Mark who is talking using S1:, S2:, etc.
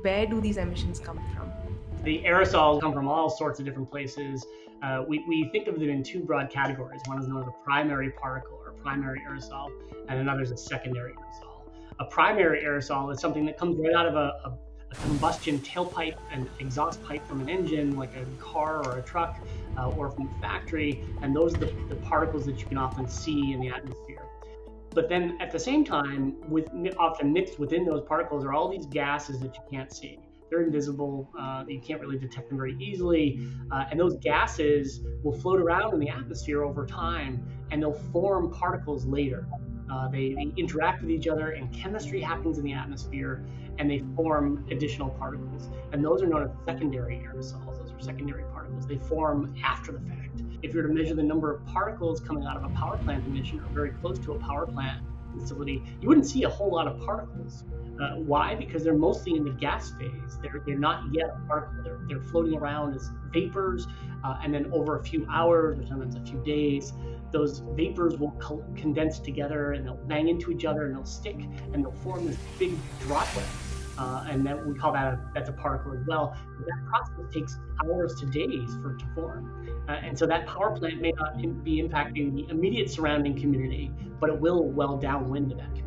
S1: where do these emissions come from?
S2: The aerosols come from all sorts of different places. We think of them in two broad categories. One is known as a primary particle or primary aerosol, and another is a secondary aerosol. A primary aerosol is something that comes right out of a combustion tailpipe and exhaust pipe from an engine, like a car or a truck, or from a factory, and those are the particles that you can often see in the atmosphere. But then at the same time, often mixed within those particles are all these gases that you can't see. They're invisible. You can't really detect them very easily. And those gases will float around in the atmosphere over time, and they'll form particles later. They interact with each other, and chemistry happens in the atmosphere, and they form additional particles. And those are known as secondary aerosols. Those are secondary particles. They form after the fact. If you were to measure the number of particles coming out of a power plant emission or very close to a power plant facility, you wouldn't see a whole lot of particles. Why? Because they're mostly in the gas phase. They're not yet a particle. They're floating around as vapors, and then over a few hours or sometimes a few days, those vapors will condense together and they'll bang into each other and they'll stick and they'll form this big droplet. And then we call that's a particle as well. That process takes hours to days for it to form. And so that power plant may not be impacting the immediate surrounding community, but it will well downwind of that community.